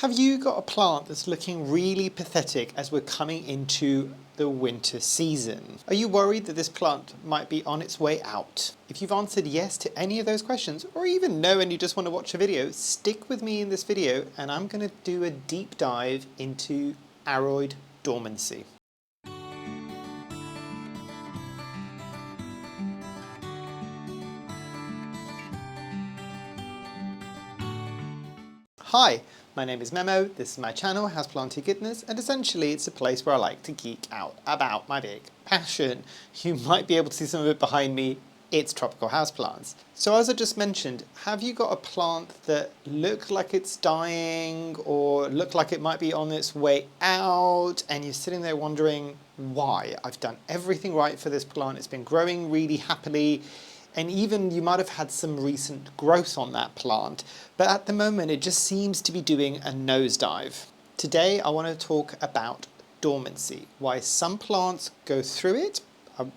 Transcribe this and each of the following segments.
Have you got a plant that's looking really pathetic as we're coming into the winter season? Are you worried that this plant might be on its way out? If you've answered yes to any of those questions, or even no and you just want to watch a video, stick with me in this video and I'm going to do a deep dive into Aroid dormancy. Hi, my name is Memo, this is my channel, Houseplantygoodness, and essentially it's a place where I like to geek out about my big passion. You might be able to see some of it behind me, it's tropical houseplants. So as I just mentioned, have you got a plant that looks like it's dying or look like it might be on its way out and you're sitting there wondering why? I've done everything right for this plant, it's been growing really happily, and even you might have had some recent growth on that plant, but at the moment it just seems to be doing a nosedive. Today I want to talk about dormancy, why some plants go through it,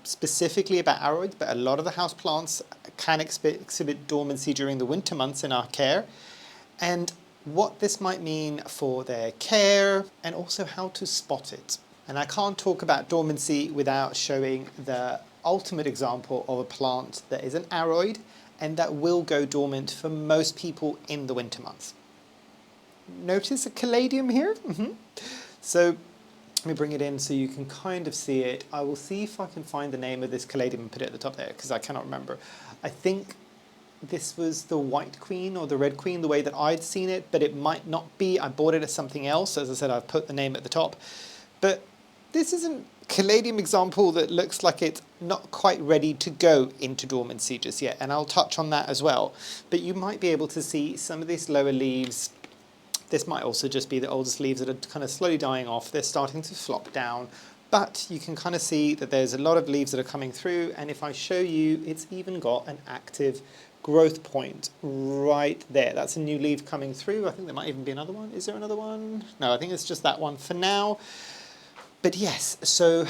specifically about Aroids, but a lot of the house plants can exhibit dormancy during the winter months in our care, and what this might mean for their care, and also how to spot it. And I can't talk about dormancy without showing the ultimate example of a plant that is an aroid and that will go dormant for most people in the winter months. Notice a Caladium here? So let me bring it in so you can kind of see it. I will see if I can find the name of this Caladium and put it at the top there because I cannot remember. I think this was the white queen or the red queen, the way that I'd seen it, but it might not be. I bought it as something else. As I said, I've put the name at the top. But this is a Caladium example that looks like it's not quite ready to go into dormancy just yet, and I'll touch on that as well. But you might be able to see some of these lower leaves. This might also just be the oldest leaves that are kind of slowly dying off. They're starting to flop down, but you can kind of see that there's a lot of leaves that are coming through, and if I show you, it's even got an active growth point right there. That's a new leaf coming through. I think there might even be another one. Is there another one? No, I think it's just that one for now. But yes, so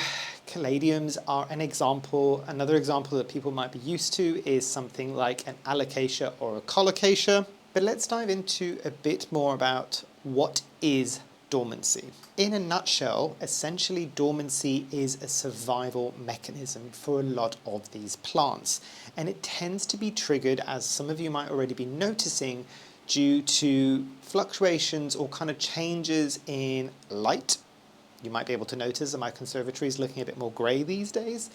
Caladiums are an example. Another example that people might be used to is something like an Alocasia or a Colocasia. But let's dive into a bit more about what is dormancy. In a nutshell, essentially dormancy is a survival mechanism for a lot of these plants. And it tends to be triggered, as some of you might already be noticing, due to fluctuations or kind of changes in light. You might be able to notice that my conservatory is looking a bit more grey these days.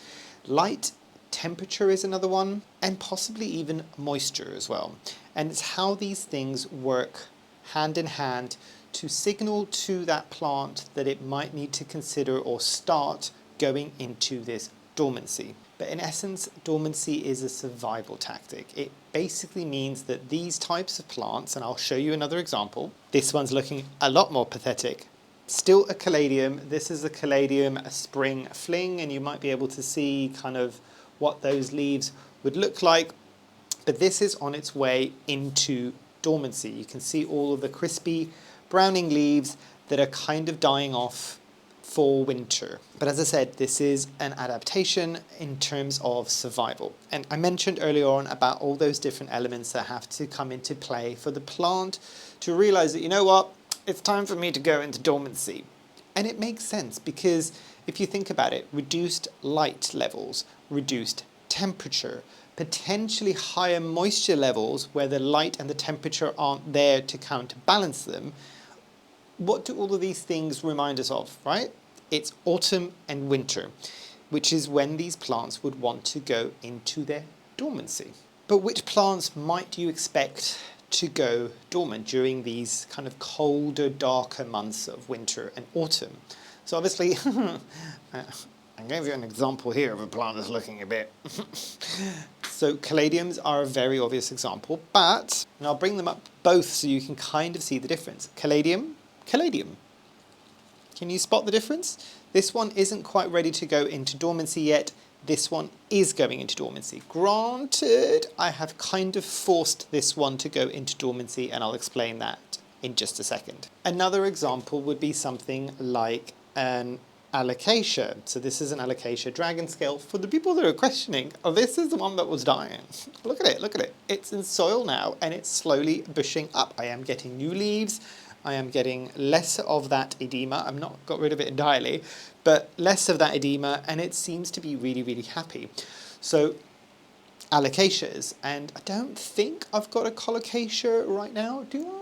Light, temperature is another one, and possibly even moisture as well. And it's how these things work hand in hand to signal to that plant that it might need to consider or start going into this dormancy. But in essence, dormancy is a survival tactic. It basically means that these types of plants, and I'll show you another example, this one's looking a lot more pathetic. Still a Caladium. This is a Caladium, a spring fling, and you might be able to see kind of what those leaves would look like. But this is on its way into dormancy. You can see all of the crispy browning leaves that are kind of dying off for winter. But as I said, this is an adaptation in terms of survival. And I mentioned earlier on about all those different elements that have to come into play for the plant to realize that, you know what, it's time for me to go into dormancy. And it makes sense because if you think about it, reduced light levels, reduced temperature, potentially higher moisture levels where the light and the temperature aren't there to counterbalance them. What do all of these things remind us of, right? It's autumn and winter, which is when these plants would want to go into their dormancy. But which plants might you expect to go dormant during these kind of colder, darker months of winter and autumn? So obviously, I gave you an example here of a plant that's looking a bit. So Caladiums are a very obvious example, but, and I'll bring them up both so you can kind of see the difference. Caladium, Caladium. Can you spot the difference? This one isn't quite ready to go into dormancy yet. This one is going into dormancy. Granted, I have kind of forced this one to go into dormancy, and I'll explain that in just a second. Another example would be something like an Alocasia. So this is an Alocasia dragon scale. For the people that are questioning, oh, this is the one that was dying. Look at it, look at it. It's in soil now, and it's slowly bushing up. I am getting new leaves. I am getting less of that edema. I've not got rid of it entirely, but less of that edema, and it seems to be really, really happy. So Alocasias, and I don't think I've got a Colocasia right now, do I?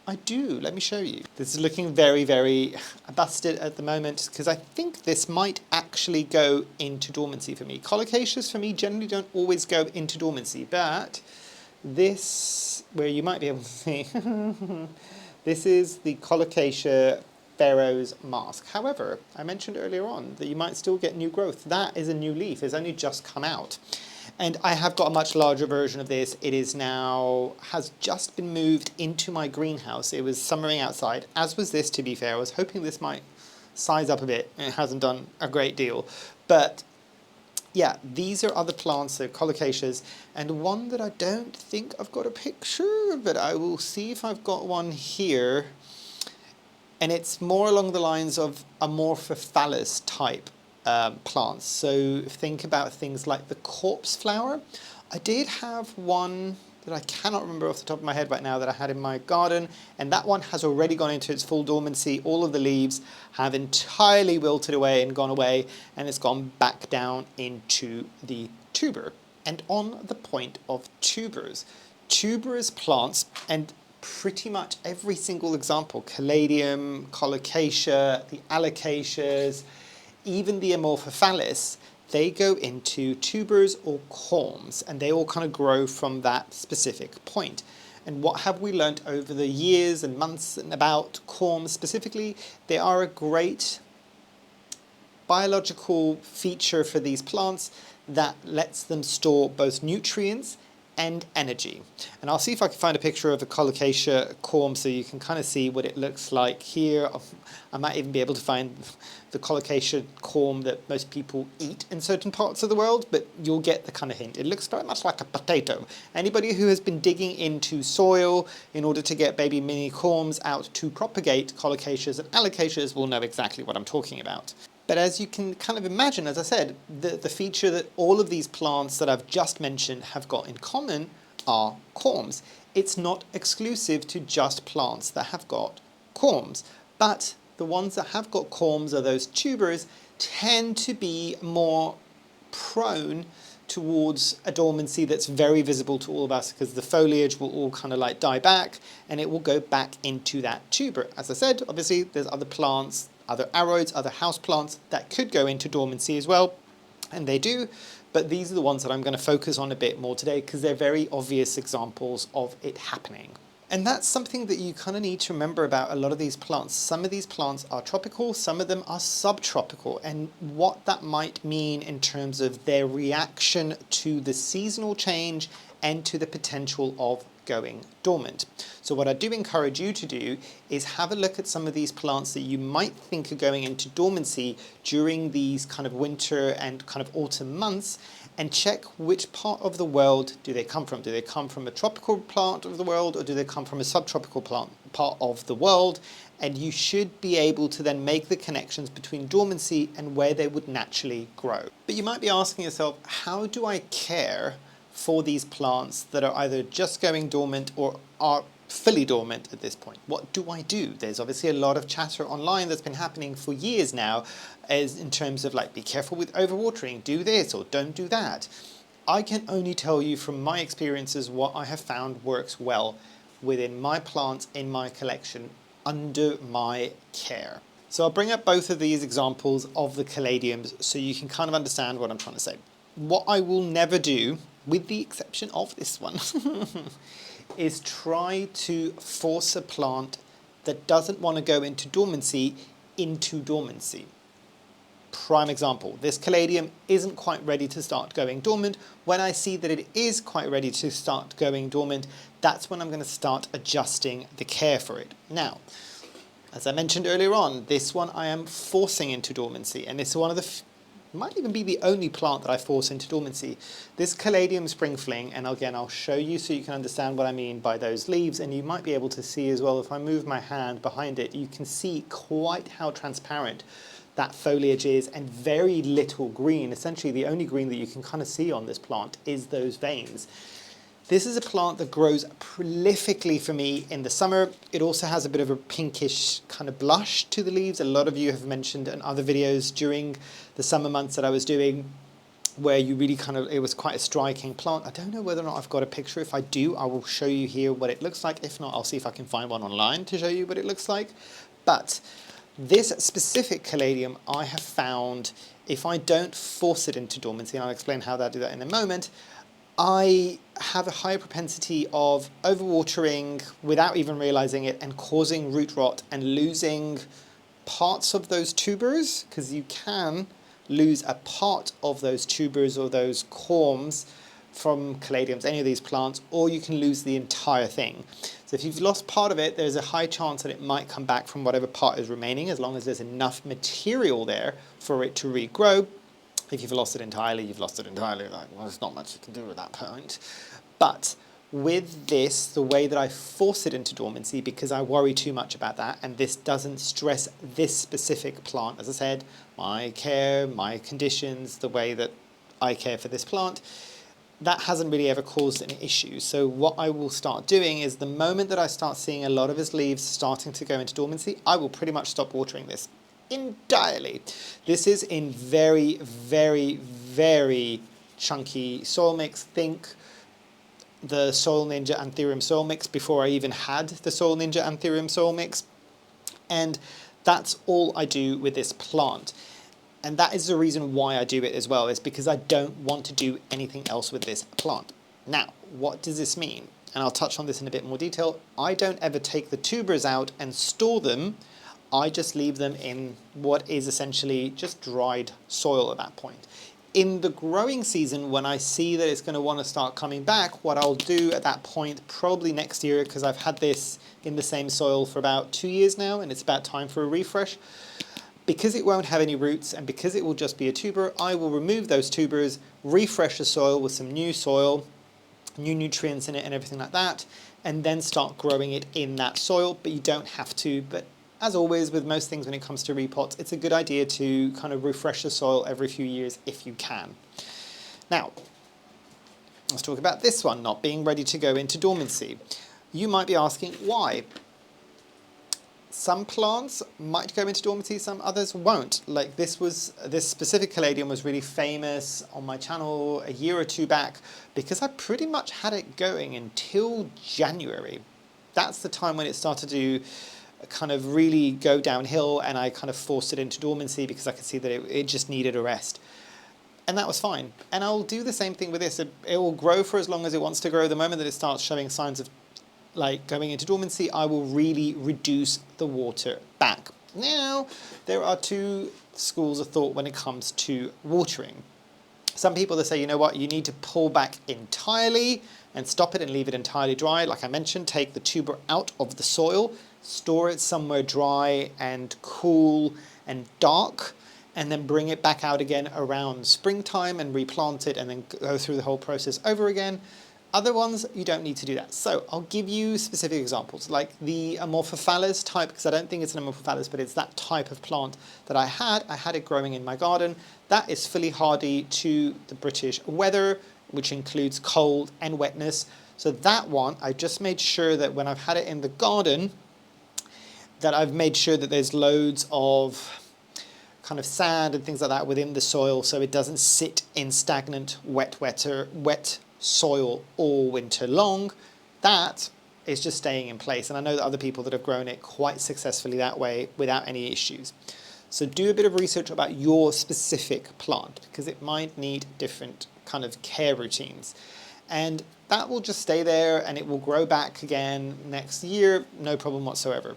I do, let me show you. This is looking very, very busted at the moment, because I think this might actually go into dormancy for me. Colocasias for me generally don't always go into dormancy, but this, where you might be able to see, this is the Colocasia Pharaoh's mask. However, I mentioned earlier on that you might still get new growth. That is a new leaf, it's only just come out. And I have got a much larger version of this. It is now, has just been moved into my greenhouse. It was summering outside, as was this, to be fair. I was hoping this might size up a bit, and it hasn't done a great deal. But yeah, these are other plants, so Colocasias, and one that I don't think I've got a picture, but I will see if I've got one here. And it's more along the lines of Amorphophallus type plants. So think about things like the corpse flower. I did have one that I cannot remember off the top of my head right now that I had in my garden, and that one has already gone into its full dormancy. All of the leaves have entirely wilted away and gone away, and it's gone back down into the tuber. And on the point of tubers, tuberous plants, and pretty much every single example, Caladium, Colocasia, the Alocasias, even the Amorphophallus, they go into tubers or corms, and they all kind of grow from that specific point. And what have we learnt over the years and months and about corms specifically? They are a great biological feature for these plants that lets them store both nutrients and energy. And I'll see if I can find a picture of a Colocasia corm so you can kind of see what it looks like here. I might even be able to find the Colocasia corm that most people eat in certain parts of the world, but you'll get the kind of hint. It looks very much like a potato. Anybody who has been digging into soil in order to get baby mini corms out to propagate Colocasias and Alocasias will know exactly what I'm talking about. But as you can kind of imagine, as I said, the feature that all of these plants that I've just mentioned have got in common are corms. It's not exclusive to just plants that have got corms, but the ones that have got corms, or those tubers, tend to be more prone towards a dormancy that's very visible to all of us, because the foliage will all kind of like die back and it will go back into that tuber. As I said, obviously there's other plants, other aroids, other houseplants that could go into dormancy as well, and they do, but these are the ones that I'm going to focus on a bit more today because they're very obvious examples of it happening. And that's something that you kind of need to remember about a lot of these plants. Some of these plants are tropical, some of them are subtropical, and what that might mean in terms of their reaction to the seasonal change and to the potential of going dormant. So what I do encourage you to do is have a look at some of these plants that you might think are going into dormancy during these kind of winter and kind of autumn months, and check which part of the world do they come from. Do they come from a tropical plant of the world, or do they come from a subtropical plant part of the world? And you should be able to then make the connections between dormancy and where they would naturally grow. But you might be asking yourself, how do I care for these plants that are either just going dormant or are fully dormant at this point? What do I do? There's obviously a lot of chatter online that's been happening for years now, as in terms of like, be careful with overwatering, do this or don't do that. I can only tell you from my experiences what I have found works well within my plants in my collection under my care. So I'll bring up both of these examples of the Caladiums so you can kind of understand what I'm trying to say. What I will never do, with the exception of this one, is try to force a plant that doesn't want to go into dormancy into dormancy. Prime example, this Caladium isn't quite ready to start going dormant. When I see that it is quite ready to start going dormant, that's when I'm going to start adjusting the care for it. Now, as I mentioned earlier on, this one I am forcing into dormancy, and it's one of the might even be the only plant that I force into dormancy. This Caladium spring fling, and again I'll show you so you can understand what I mean by those leaves, and you might be able to see as well, if I move my hand behind it, you can see quite how transparent that foliage is, and very little green. Essentially the only green that you can kind of see on this plant is those veins. This is a plant that grows prolifically for me in the summer. It also has a bit of a pinkish kind of blush to the leaves. A lot of you have mentioned in other videos during the summer months that I was doing where you really it was quite a striking plant. I don't know whether or not I've got a picture. If I do, I will show you here what it looks like. If not, I'll see if I can find one online to show you what it looks like. But this specific Caladium I have found, if I don't force it into dormancy, and I'll explain how I do that in a moment, I have a higher propensity of overwatering without even realizing it and causing root rot and losing parts of those tubers, because you can lose a part of those tubers or those corms from caladiums, any of these plants, or you can lose the entire thing. So if you've lost part of it, there's a high chance that it might come back from whatever part is remaining, as long as there's enough material there for it to regrow. If you've lost it entirely, you've lost it entirely. Like, well, there's not much you can do at that point. But with this, the way that I force it into dormancy, because I worry too much about that, and this doesn't stress this specific plant, as I said, my care, my conditions, the way that I care for this plant, that hasn't really ever caused an issue. So what I will start doing is the moment that I start seeing a lot of his leaves starting to go into dormancy, I will pretty much stop watering this entirely. This is in very, very, very chunky soil mix. Think the Soil Ninja Anthurium soil mix before I even had the Soil Ninja Anthurium soil mix. And that's all I do with this plant. And that is the reason why I do it as well, is because I don't want to do anything else with this plant. Now, what does this mean? And I'll touch on this in a bit more detail. I don't ever take the tubers out and store them. I just leave them in what is essentially just dried soil at that point. In the growing season, when I see that it's going to want to start coming back, what I'll do at that point, probably next year, because I've had this in the same soil for about 2 years now, and it's about time for a refresh, because it won't have any roots and because it will just be a tuber, I will remove those tubers, refresh the soil with some new soil, new nutrients in it and everything like that, and then start growing it in that soil. But you don't have to. But as always, with most things when it comes to repots, it's a good idea to kind of refresh the soil every few years if you can. Now, let's talk about this one not being ready to go into dormancy. You might be asking why. Some plants might go into dormancy, some others won't. Like this specific Caladium was really famous on my channel a year or two back because I pretty much had it going until January. That's the time when it started to kind of really go downhill, and I kind of forced it into dormancy because I could see that it just needed a rest. And that was fine. And I'll do the same thing with this. It will grow for as long as it wants to grow. The moment that it starts showing signs of like going into dormancy, I will really reduce the water back. Now, there are two schools of thought when it comes to watering. Some people that say, you know what, you need to pull back entirely and stop it and leave it entirely dry. Like I mentioned, take the tuber out of the soil, store it somewhere dry and cool and dark, and then bring it back out again around springtime and replant it and then go through the whole process over again. Other ones, you don't need to do that. So I'll give you specific examples, like the Amorphophallus type, because I don't think it's an Amorphophallus, but it's that type of plant that I had. I had it growing in my garden. That is fully hardy to the British weather, which includes cold and wetness. So that one, I just made sure that when I've had it in the garden, that I've made sure that there's loads of kind of sand and things like that within the soil, so it doesn't sit in stagnant, wet soil all winter long. That is just staying in place, and I know that other people that have grown it quite successfully that way without any issues. So do a bit of research about your specific plant, because it might need different kind of care routines, and that will just stay there and it will grow back again next year, no problem whatsoever.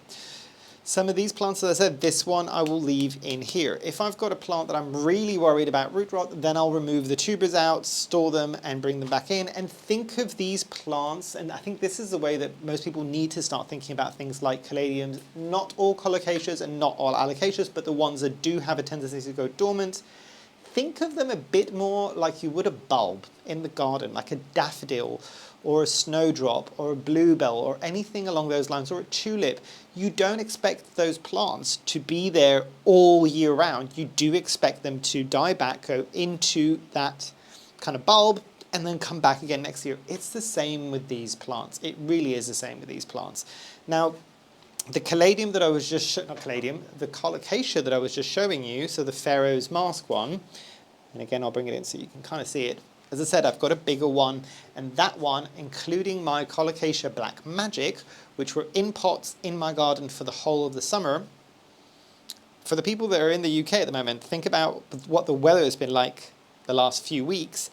Some of these plants, as I said, this one I will leave in here. If I've got a plant that I'm really worried about root rot, then I'll remove the tubers out, store them and bring them back in. And think of these plants, and I think this is the way that most people need to start thinking about things like caladiums. Not all colocasias and not all alocasias, but the ones that do have a tendency to go dormant. Think of them a bit more like you would a bulb in the garden, like a daffodil or a snowdrop or a bluebell or anything along those lines, or a tulip. You don't expect those plants to be there all year round. You do expect them to die back, go into that kind of bulb, and then come back again next year. It's the same with these plants. It really is the same with these plants. Now, the Caladium that I was just, not Caladium, the Colocasia that I was just showing you, so the Pharaoh's Mask one, and again I'll bring it in so you can kind of see it. As I said, I've got a bigger one, and that one, including my Colocasia Black Magic, which were in pots in my garden for the whole of the summer. For the people that are in the UK at the moment, think about what the weather has been like the last few weeks.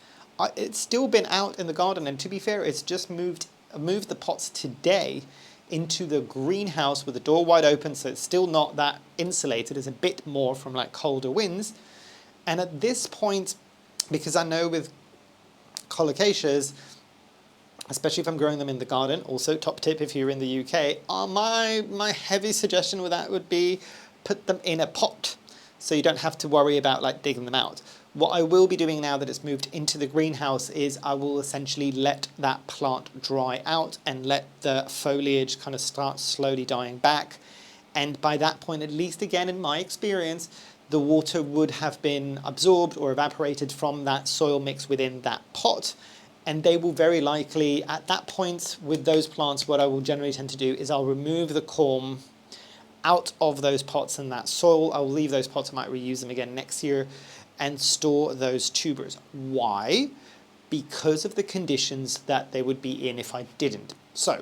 It's still been out in the garden, and to be fair, it's just moved the pots today into the greenhouse with the door wide open, so it's still not that insulated. It's a bit more from like colder winds. And at this point, because I know with Colocasias, especially if I'm growing them in the garden, also top tip if you're in the UK, my heavy suggestion with that would be put them in a pot so you don't have to worry about like digging them out. What I will be doing now that it's moved into the greenhouse is I will essentially let that plant dry out and let the foliage kind of start slowly dying back. And by that point, at least again in my experience, the water would have been absorbed or evaporated from that soil mix within that pot. And they will very likely, at that point with those plants, what I will generally tend to do is I'll remove the corm out of those pots and that soil. I'll leave those pots, I might reuse them again next year, and store those tubers. Why? Because of the conditions that they would be in if I didn't. So,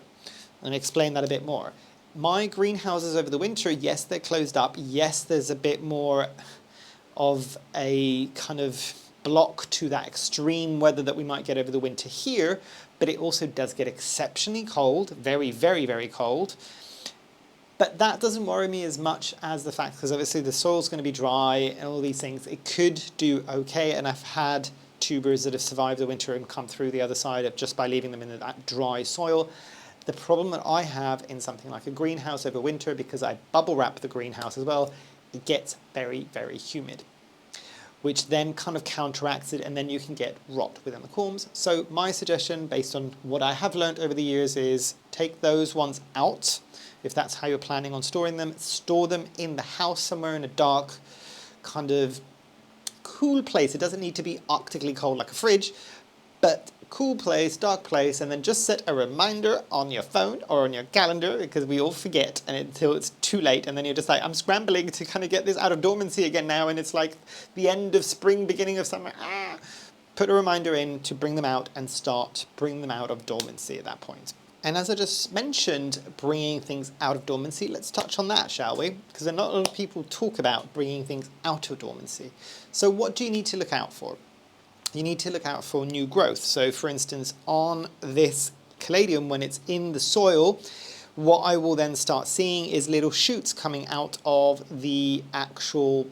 let me explain that a bit more. My greenhouses over the winter, yes, they're closed up. Yes, there's a bit more of a kind of block to that extreme weather that we might get over the winter here, but it also does get exceptionally cold, very, very, very cold. But that doesn't worry me as much as the fact, because obviously the soil's going to be dry and all these things. It could do okay, and I've had tubers that have survived the winter and come through the other side of just by leaving them in that dry soil. The problem that I have in something like a greenhouse over winter, because I bubble wrap the greenhouse as well, it gets very, very humid, which then kind of counteracts it, and then you can get rot within the corms. So my suggestion, based on what I have learned over the years, is take those ones out. If that's how you're planning on storing them, store them in the house somewhere in a dark, kind of cool place. It doesn't need to be arctically cold like a fridge, but cool place, dark place, and then just set a reminder on your phone or on your calendar, because we all forget until it's too late, and then you're just like, I'm scrambling to kind of get this out of dormancy again now, and it's like the end of spring, beginning of summer. Put a reminder in to bring them out and start bringing them out of dormancy at that point. And as I just mentioned, bringing things out of dormancy, let's touch on that, shall we? Because not a lot of people talk about bringing things out of dormancy. So what do you need to look out for? You need to look out for new growth. So for instance, on this Caladium, when it's in the soil, what I will then start seeing is little shoots coming out of the actual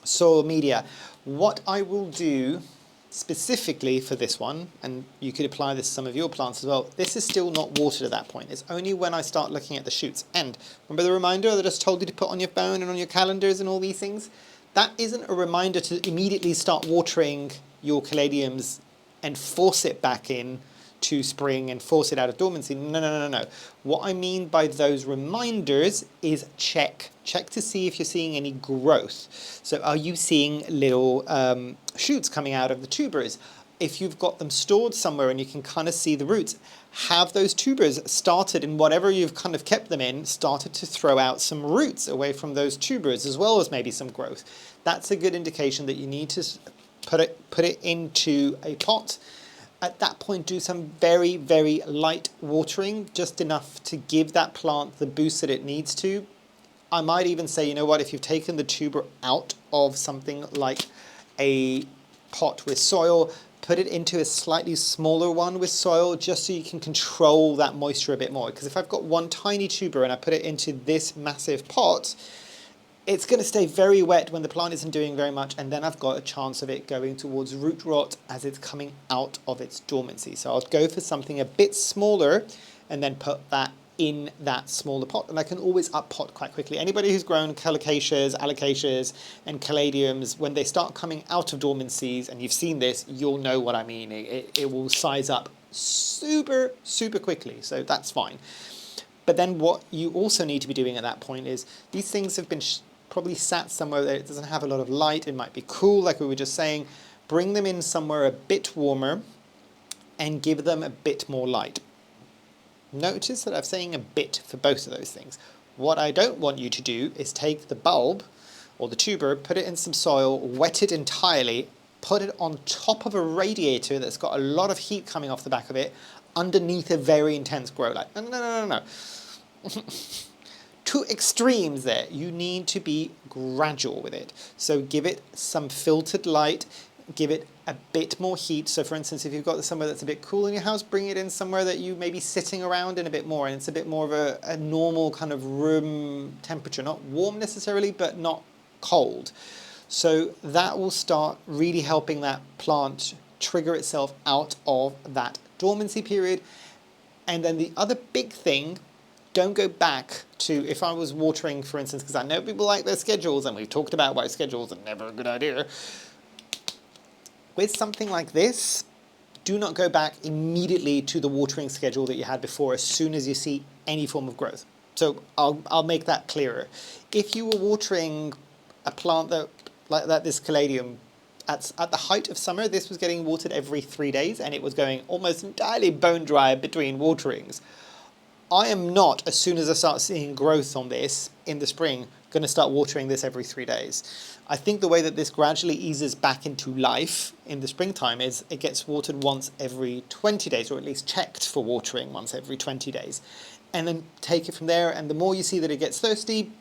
soil media. What I will do specifically for this one, and you could apply this to some of your plants as well, this is still not watered at that point. It's only when I start looking at the shoots. And remember the reminder that I just told you to put on your phone and on your calendars and all these things? That isn't a reminder to immediately start watering your Caladiums and force it back in to spring and force it out of dormancy. No, no, no, no, no. What I mean by those reminders is check. Check to see if you're seeing any growth. So are you seeing little shoots coming out of the tubers? If you've got them stored somewhere and you can kind of see the roots, have those tubers started in whatever you've kind of kept them in, started to throw out some roots away from those tubers, as well as maybe some growth. That's a good indication that you need to put it into a pot. At that point, do some very, very light watering, just enough to give that plant the boost that it needs to. I might even say, you know what, if you've taken the tuber out of something like a pot with soil, put it into a slightly smaller one with soil, just so you can control that moisture a bit more. Because if I've got one tiny tuber and I put it into this massive pot, it's going to stay very wet when the plant isn't doing very much, and then I've got a chance of it going towards root rot as it's coming out of its dormancy. So I'll go for something a bit smaller and then put that in that smaller pot, and I can always up pot quite quickly. Anybody who's grown Colocasias, Alocasias and Caladiums, when they start coming out of dormancies, and you've seen this, you'll know what I mean. It will size up super, super quickly, so that's fine. But then what you also need to be doing at that point is, these things have been probably sat somewhere that it doesn't have a lot of light, it might be cool like we were just saying. Bring them in somewhere a bit warmer, and give them a bit more light. Notice that I'm saying a bit for both of those things. What I don't want you to do is take the bulb or the tuber, put it in some soil, wet it entirely, put it on top of a radiator that's got a lot of heat coming off the back of it, underneath a very intense grow light. No, no, no, no, no. Two extremes there. You need to be gradual with it. So give it some filtered light, give it a bit more heat. So for instance, if you've got somewhere that's a bit cool in your house, bring it in somewhere that you may be sitting around in a bit more, and it's a bit more of a normal kind of room temperature, not warm necessarily, but not cold. So that will start really helping that plant trigger itself out of that dormancy period. And then the other big thing, don't go back to, if I was watering, for instance, because I know people like their schedules, and we've talked about why schedules are never a good idea. With something like this, do not go back immediately to the watering schedule that you had before as soon as you see any form of growth. So I'll make that clearer. If you were watering a plant that, like that, this Caladium, at the height of summer, this was getting watered every 3 days, and it was going almost entirely bone dry between waterings. I am not, as soon as I start seeing growth on this in the spring, going to start watering this every 3 days. I think the way that this gradually eases back into life in the springtime is it gets watered once every 20 days, or at least checked for watering once every 20 days. And then take it from there, and the more you see that it gets thirsty,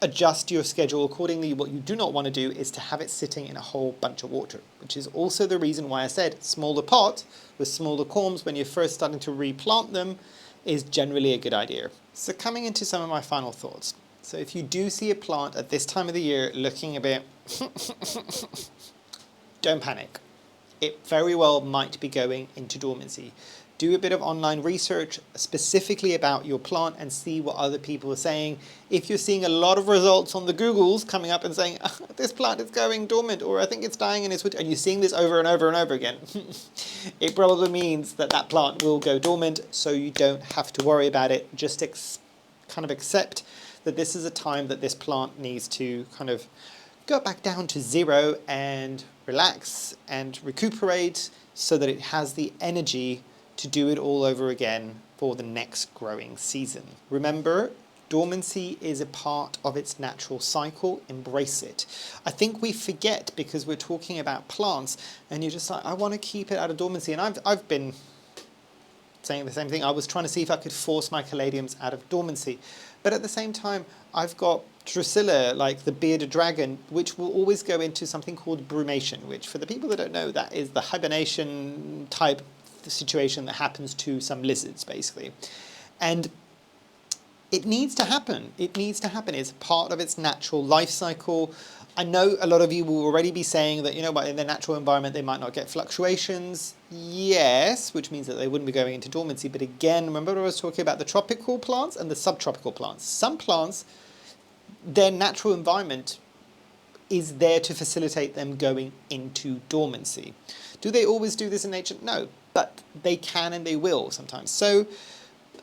adjust your schedule accordingly. What you do not want to do is to have it sitting in a whole bunch of water, which is also the reason why I said smaller pot with smaller corms when you're first starting to replant them is generally a good idea. So coming into some of my final thoughts. So if you do see a plant at this time of the year looking a bit, don't panic. It very well might be going into dormancy. Do a bit of online research specifically about your plant and see what other people are saying. If you're seeing a lot of results on the Googles coming up and saying, oh, this plant is going dormant, or I think it's dying in its winter, and you're seeing this over and over and over again, it probably means that that plant will go dormant, so you don't have to worry about it. Just kind of accept that this is a time that this plant needs to kind of go back down to zero and relax and recuperate so that it has the energy to do it all over again for the next growing season. Remember, dormancy is a part of its natural cycle. Embrace it. I think we forget because we're talking about plants and you're just like, I want to keep it out of dormancy. And I've been saying the same thing. I was trying to see if I could force my caladiums out of dormancy. But at the same time, I've got Drusilla, like the bearded dragon, which will always go into something called brumation, which for the people that don't know, that is the hibernation type situation that happens to some lizards, basically. And it needs to happen. It needs to happen. It's part of its natural life cycle. I know a lot of you will already be saying that, you know, but in their natural environment they might not get fluctuations. Yes, which means that they wouldn't be going into dormancy. But again, remember I was talking about the tropical plants and the subtropical plants. Some plants, their natural environment is there to facilitate them going into dormancy. Do they always do this in nature? No, but they can and they will sometimes. So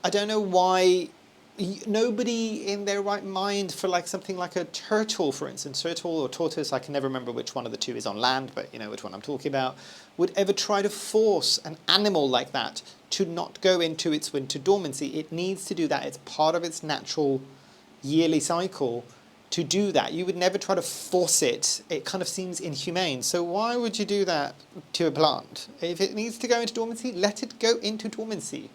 I don't know why nobody in their right mind for like something like a turtle, for instance, turtle or tortoise, I can never remember which one of the two is on land, but you know which one I'm talking about, would ever try to force an animal like that to not go into its winter dormancy. It needs to do that. It's part of its natural yearly cycle to do that. You would never try to force it. It kind of seems inhumane. So why would you do that to a plant? If it needs to go into dormancy, let it go into dormancy.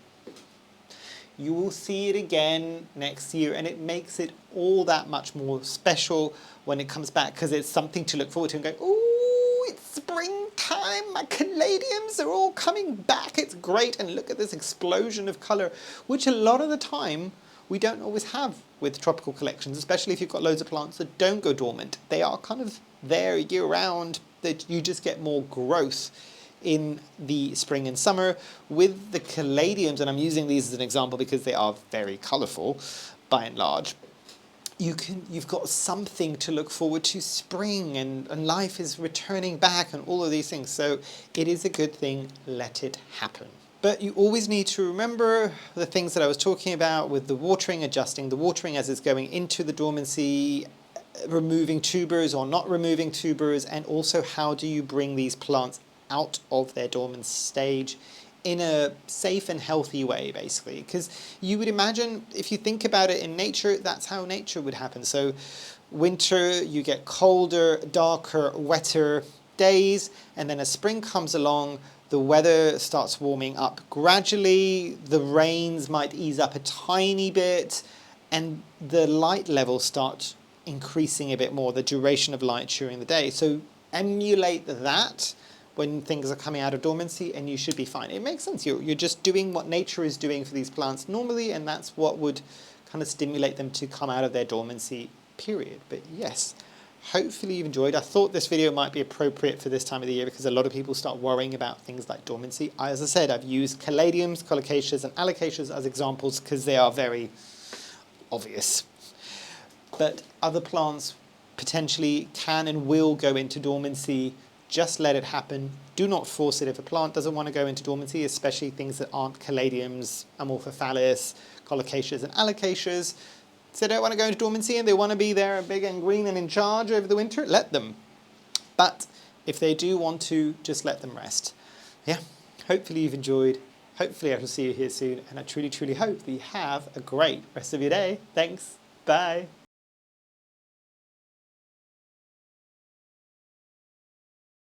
You will see it again next year, and it makes it all that much more special when it comes back, because it's something to look forward to and go, ooh, it's springtime, my caladiums are all coming back, it's great, and look at this explosion of colour, which a lot of the time we don't always have with tropical collections, especially if you've got loads of plants that don't go dormant. They are kind of there year-round, that you just get more growth in the spring and summer. With the caladiums, and I'm using these as an example because they are very colourful by and large, you've got something to look forward to spring, and life is returning back and all of these things. So it is a good thing, let it happen. But you always need to remember the things that I was talking about with the watering, adjusting the watering as it's going into the dormancy, removing tubers or not removing tubers, and also how do you bring these plants out of their dormant stage in a safe and healthy way, basically. Because you would imagine, if you think about it in nature, that's how nature would happen. So winter, you get colder, darker, wetter days, and then as spring comes along, the weather starts warming up gradually, the rains might ease up a tiny bit, and the light levels start increasing a bit more, the duration of light during the day. So emulate that when things are coming out of dormancy, and you should be fine. It makes sense. You're just doing what nature is doing for these plants normally, and that's what would kind of stimulate them to come out of their dormancy period. But yes, hopefully you've enjoyed. I thought this video might be appropriate for this time of the year because a lot of people start worrying about things like dormancy. As I said, I've used Caladiums, Colocasias, and Alocasias as examples because they are very obvious. But other plants potentially can and will go into dormancy. Just let it happen. Do not force it if a plant doesn't want to go into dormancy, especially things that aren't Caladiums, Amorphophallus, Colocasias, and Alocasias. If they don't want to go into dormancy and they want to be there big and green and in charge over the winter, let them. But if they do want to, just let them rest. Yeah, hopefully you've enjoyed. Hopefully I will see you here soon, and I truly, truly hope that you have a great rest of your day. Thanks. Bye.